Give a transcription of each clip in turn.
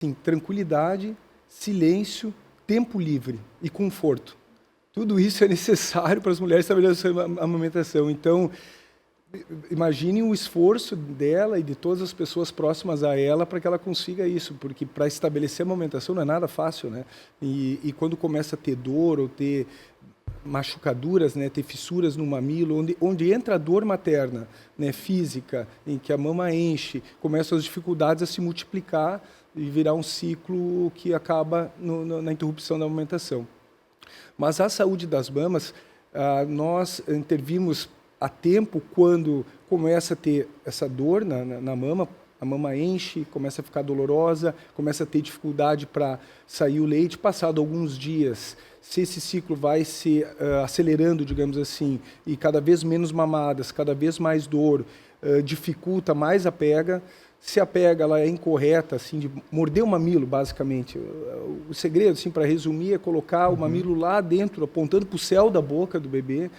Sim, tranquilidade, silêncio, tempo livre e conforto. Tudo isso é necessário para as mulheres estabelecerem a amamentação. Então, imagine o esforço dela e de todas as pessoas próximas a ela para que ela consiga isso, porque para estabelecer a amamentação não é nada fácil, né? E quando começa a ter dor ou ter machucaduras, né, ter fissuras no mamilo, onde entra a dor materna, né, física, em que a mama enche, começam as dificuldades a se multiplicar e virar um ciclo que acaba na interrupção da amamentação. Mas a saúde das mamas, nós intervimos a tempo quando começa a ter essa dor na mama, a mama enche, começa a ficar dolorosa, começa a ter dificuldade para sair o leite. Passado alguns dias, se esse ciclo vai se acelerando, digamos assim, e cada vez menos mamadas, cada vez mais dor, dificulta mais a pega. Se a pega ela é incorreta, assim, de morder o mamilo, basicamente. O segredo, assim, para resumir, é colocar o mamilo lá dentro, apontando para o céu da boca do bebê.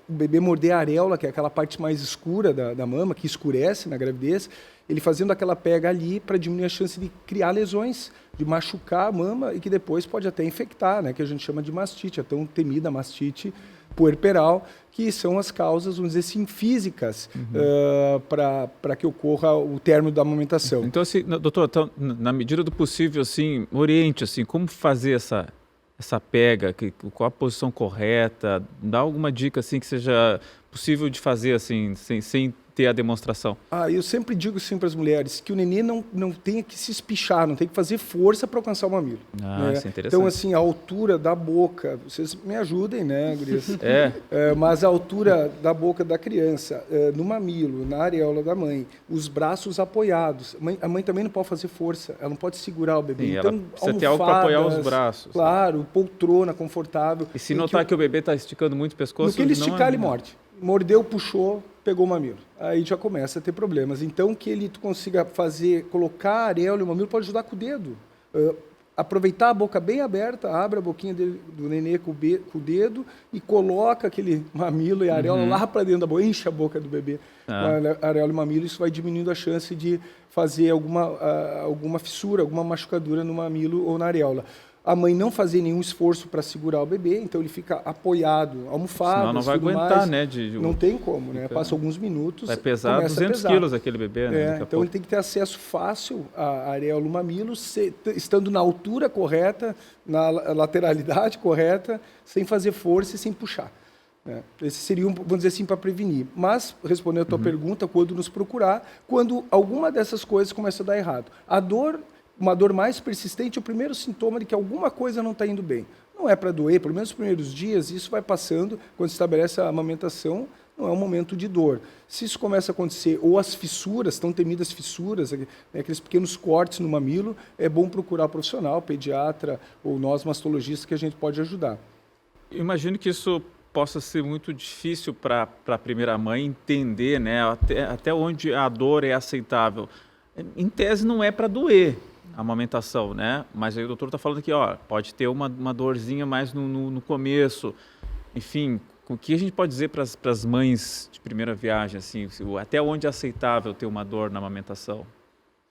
O bebê morder a areola, que é aquela parte mais escura da mama, que escurece na gravidez, ele fazendo aquela pega ali para diminuir a chance de criar lesões, de machucar a mama e que depois pode até infectar, né, que a gente chama de mastite, a tão temida mastite puerperal, que são as causas, vamos dizer assim, físicas para que ocorra o término da amamentação. Então, assim, doutor, então, na medida do possível, assim, oriente, assim, como fazer essa pega, qual a posição correta, dá alguma dica, assim, que seja possível de fazer, assim, sem ter a demonstração? Eu sempre digo, assim, para as mulheres, que o nenê não tem que se espichar, não tem que fazer força para alcançar o mamilo. Né? Isso é interessante. Então, assim, a altura da boca, vocês me ajudem, né, gurias? É. Mas a altura da boca da criança, no mamilo, na areola da mãe, os braços apoiados. A mãe também não pode fazer força, ela não pode segurar o bebê. Sim, então, ela precisa ter algo para apoiar os braços. Claro, poltrona confortável. E se notar que o bebê está esticando muito o pescoço... No que ele esticar, ele morde. Mordeu, puxou, pegou o mamilo. Aí já começa a ter problemas. Então, que ele consiga colocar a areola e o mamilo pode ajudar com o dedo. Aproveitar a boca bem aberta, abre a boquinha do nenê com o dedo e coloca aquele mamilo e a areola lá para dentro da boca, enche a boca do bebê com a areola e mamilo. Isso vai diminuindo a chance de fazer alguma fissura, alguma machucadura no mamilo ou na areola. A mãe não fazer nenhum esforço para segurar o bebê, então ele fica apoiado, almofado. Senão não vai aguentar, né? Não tem como, né? Passa alguns minutos. Vai pesar 200 quilos aquele bebê, né? Então ele tem que ter acesso fácil à areola e mamilo, estando na altura correta, na lateralidade correta, sem fazer força e sem puxar. Esse seria, vamos dizer assim, para prevenir. Mas, respondendo a tua pergunta, quando nos procurar, quando alguma dessas coisas começa a dar errado. Uma dor mais persistente é o primeiro sintoma de que alguma coisa não está indo bem. Não é para doer, pelo menos nos primeiros dias, isso vai passando, quando se estabelece a amamentação, não é um momento de dor. Se isso começa a acontecer, ou as fissuras, tão temidas fissuras, né, aqueles pequenos cortes no mamilo, é bom procurar profissional, pediatra ou nós mastologistas, que a gente pode ajudar. Eu imagino que isso possa ser muito difícil para a primeira mãe entender, né, até onde a dor é aceitável. Em tese não é para doer a amamentação, né? Mas aí o doutor está falando aqui, pode ter uma dorzinha mais no começo. Enfim, o que a gente pode dizer para as mães de primeira viagem, assim, até onde é aceitável ter uma dor na amamentação?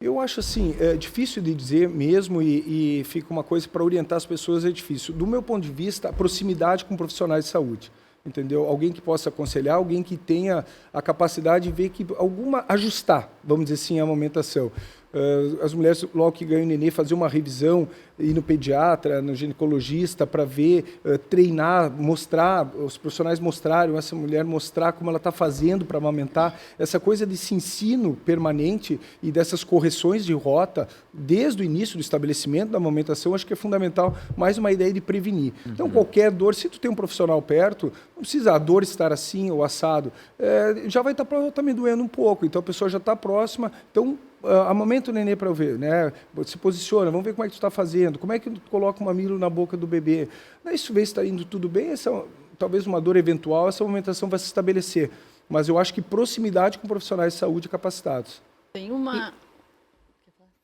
Eu acho assim, é difícil de dizer mesmo e fica uma coisa para orientar as pessoas, é difícil. Do meu ponto de vista, a proximidade com profissionais de saúde. Entendeu? Alguém que possa aconselhar, alguém que tenha a capacidade de ver que ajustar, vamos dizer assim, a amamentação. As mulheres, logo que ganham o nenê, fazer uma revisão, ir no pediatra, no ginecologista, para ver, treinar, mostrar, os profissionais mostrarem, essa mulher mostrar como ela está fazendo para amamentar. Essa coisa desse ensino permanente e dessas correções de rota, desde o início do estabelecimento da amamentação, acho que é fundamental, mais uma ideia de prevenir. Então, qualquer dor, se tu tem um profissional perto, não precisa a dor estar assim ou assado, já vai estar também doendo um pouco, então a pessoa já está próxima, então amamenta o nenê para eu ver, né? Se posiciona, vamos ver como é que tu está fazendo, como é que tu coloca o mamilo na boca do bebê. Isso vê se está indo tudo bem, talvez uma dor eventual, essa amamentação vai se estabelecer. Mas eu acho que proximidade com profissionais de saúde capacitados.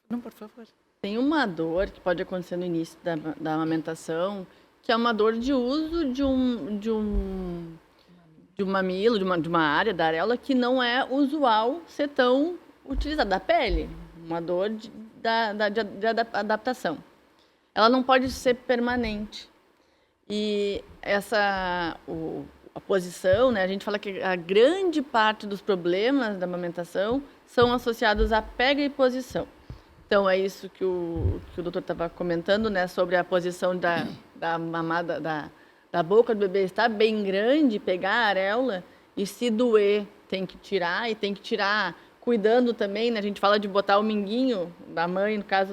Não, por favor. Tem uma dor que pode acontecer no início da amamentação, que é uma dor de uso de um mamilo, de uma área da areola que não é usual ser tão utilizada, da pele, uma dor de adaptação. Ela não pode ser permanente. E a posição, né, a gente fala que a grande parte dos problemas da amamentação são associados à pega e posição. Então, é isso que o doutor estava comentando, né, sobre a posição da mamada, da boca do bebê estar bem grande, pegar a areola, e se doer, tem que tirar, e tem que tirar cuidando também, né, a gente fala de botar o minguinho da mãe, no caso,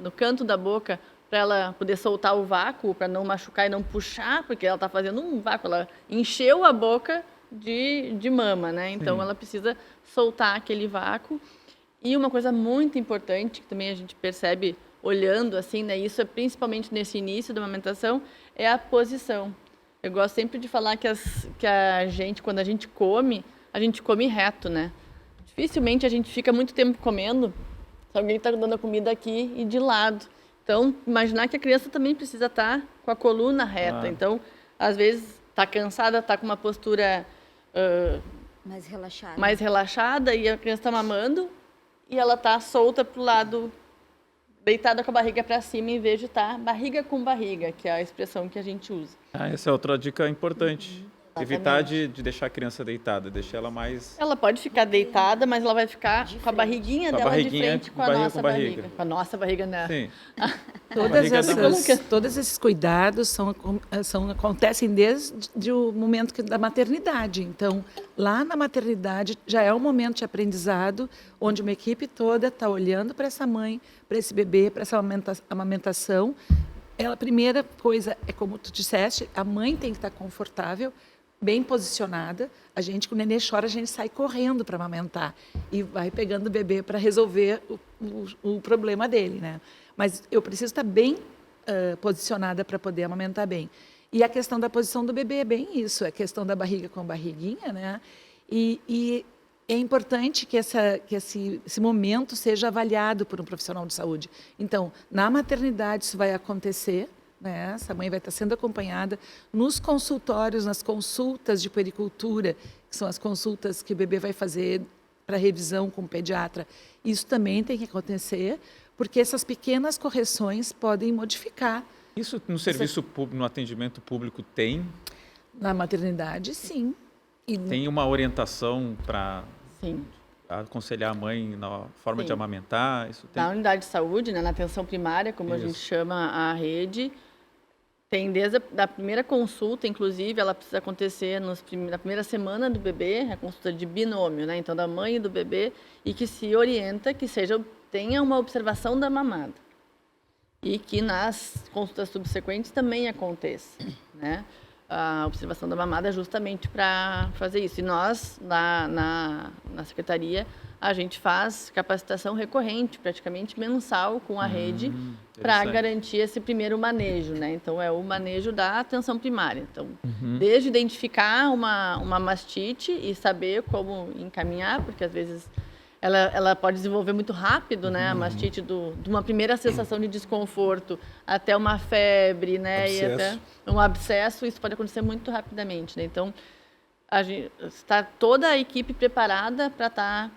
no canto da boca, para ela poder soltar o vácuo, para não machucar e não puxar, porque ela está fazendo um vácuo, ela encheu a boca de mama, né? Então, ela precisa soltar aquele vácuo. E uma coisa muito importante, que também a gente percebe olhando assim, né? Isso é principalmente nesse início da amamentação, é a posição. Eu gosto sempre de falar que a gente, quando a gente come reto, né? Dificilmente a gente fica muito tempo comendo se alguém está dando a comida aqui e de lado. Então, imaginar que a criança também precisa estar com a coluna reta. Então, às vezes, está cansada, está com uma postura mais relaxada e a criança está mamando e ela está solta para o lado, deitada com a barriga para cima, em vez de estar barriga com barriga, que é a expressão que a gente usa. Essa é outra dica importante. Evitar de deixar a criança deitada, deixar ela mais... Ela pode ficar deitada, mas ela vai ficar com a barriguinha dela de frente com a nossa barriga. Com a nossa barriga, né? Sim. Todos esses cuidados acontecem desde o momento da maternidade. Então, lá na maternidade já é um momento de aprendizado, onde uma equipe toda está olhando para essa mãe, para esse bebê, para essa amamentação. A primeira coisa é, como tu disseste, a mãe tem que estar confortável, bem posicionada. A gente, quando o nenê chora, a gente sai correndo para amamentar e vai pegando o bebê para resolver o problema dele, né? Mas eu preciso estar bem posicionada para poder amamentar bem. E a questão da posição do bebê é bem isso, é a questão da barriga com barriguinha, né? E é importante que esse momento seja avaliado por um profissional de saúde. Então, na maternidade isso vai acontecer, né? Essa mãe vai estar sendo acompanhada nos consultórios, nas consultas de puericultura, que são as consultas que o bebê vai fazer para revisão com o pediatra. Isso também tem que acontecer, porque essas pequenas correções podem modificar. Isso no serviço público, no atendimento público tem? Na maternidade, sim. Tem uma orientação para aconselhar a mãe na forma de amamentar? Isso tem? Na unidade de saúde, né, na atenção primária, como a gente chama a rede, tem desde a primeira consulta, inclusive, ela precisa acontecer na primeira semana do bebê, a consulta de binômio, né? Então, da mãe e do bebê, e que se orienta que tenha uma observação da mamada. E que nas consultas subsequentes também aconteça, né? A observação da mamada é justamente para fazer isso. E nós, na secretaria, a gente faz capacitação recorrente, praticamente mensal, com a rede, para garantir esse primeiro manejo, né? Então, é o manejo da atenção primária. Então, desde identificar uma mastite e saber como encaminhar, porque às vezes ela pode desenvolver muito rápido, né? A mastite de uma primeira sensação de desconforto até uma febre, né? E até um abscesso, isso pode acontecer muito rapidamente, né? Então, está toda a equipe preparada para estar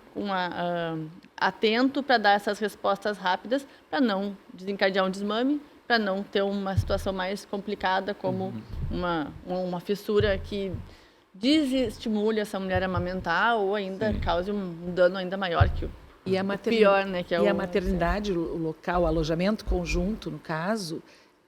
atento para dar essas respostas rápidas, para não desencadear um desmame, para não ter uma situação mais complicada, como uma fissura que desestimule essa mulher a amamentar ou ainda cause um dano ainda maior que o pior, né? Que é a maternidade, o local, o alojamento conjunto, no caso,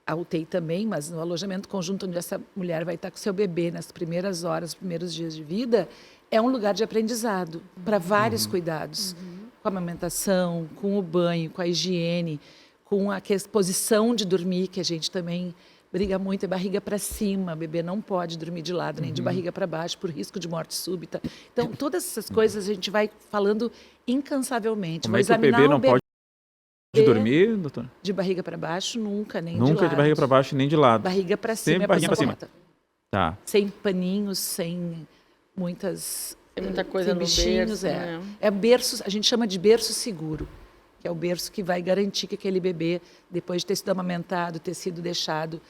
a UTI também, mas no alojamento conjunto onde essa mulher vai estar com seu bebê nas primeiras horas, nos primeiros dias de vida, é um lugar de aprendizado para vários cuidados, com a amamentação, com o banho, com a higiene, com a posição de dormir, que a gente também briga muito, é barriga para cima, o bebê não pode dormir de lado, nem de barriga para baixo, por risco de morte súbita. Então, todas essas coisas a gente vai falando incansavelmente. Como é que o bebê não pode dormir, doutora? De barriga para baixo, nunca, nem de lado. Nunca de barriga para baixo, nem de lado. Barriga para cima. Sempre barriga para cima. Tá. Sem paninhos, sem muita coisa no bichinhos, berço. Né? É berço, a gente chama de berço seguro, que é o berço que vai garantir que aquele bebê, depois de ter sido amamentado, ter sido deixado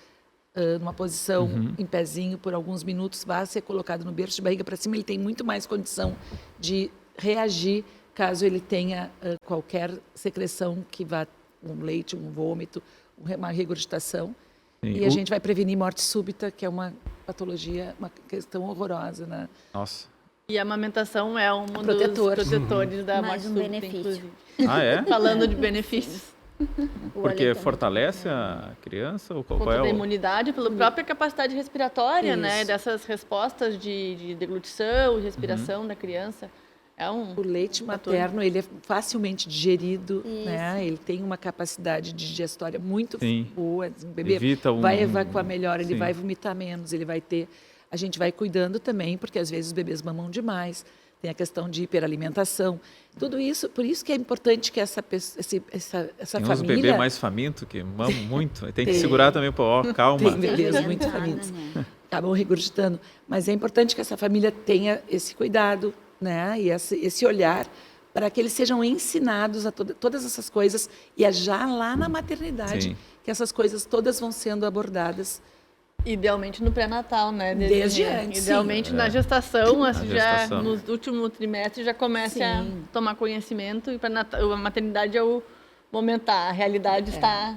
numa posição em pezinho por alguns minutos, vai ser colocado no berço de barriga para cima, ele tem muito mais condição de reagir caso ele tenha qualquer secreção que vá um leite, um vômito, uma regurgitação. Sim. E a gente vai prevenir morte súbita, que é uma patologia, uma questão horrorosa, né? Nossa. E a amamentação é um dos Protetor. protetores da Mais morte um súbita, benefício. inclusive. Ah, é? Falando de benefícios. O Porque aleitamento. fortalece a criança? Ou qual Conta é da o... imunidade, pela própria capacidade respiratória, né? Isso. Dessas respostas de deglutição e respiração da criança. É um O leite fator. materno, ele é facilmente digerido, Isso. né? Ele tem uma capacidade digestória muito Sim. boa. O bebê Evita vai evacuar melhor, ele Sim. vai vomitar menos, ele vai ter... A gente vai cuidando também, porque às vezes os bebês mamam demais, tem a questão de hiperalimentação. Tudo isso, por isso que é importante que essa Tem uns família... bebês mais famintos que mamam muito. Tem que Tem. segurar também, pô, ó, calma. Tem bebês muito Alimentada, famintos. né? Acabam regurgitando. Mas é importante que essa família tenha esse cuidado, né? E esse olhar para que eles sejam ensinados a todas essas coisas e é já lá na maternidade Sim. que essas coisas todas vão sendo abordadas. Idealmente no pré-natal, né? Desde antes, Idealmente sim. na gestação, assim, já gestação. no último trimestre já começa a Sim. tomar conhecimento e a maternidade é o momento, a realidade está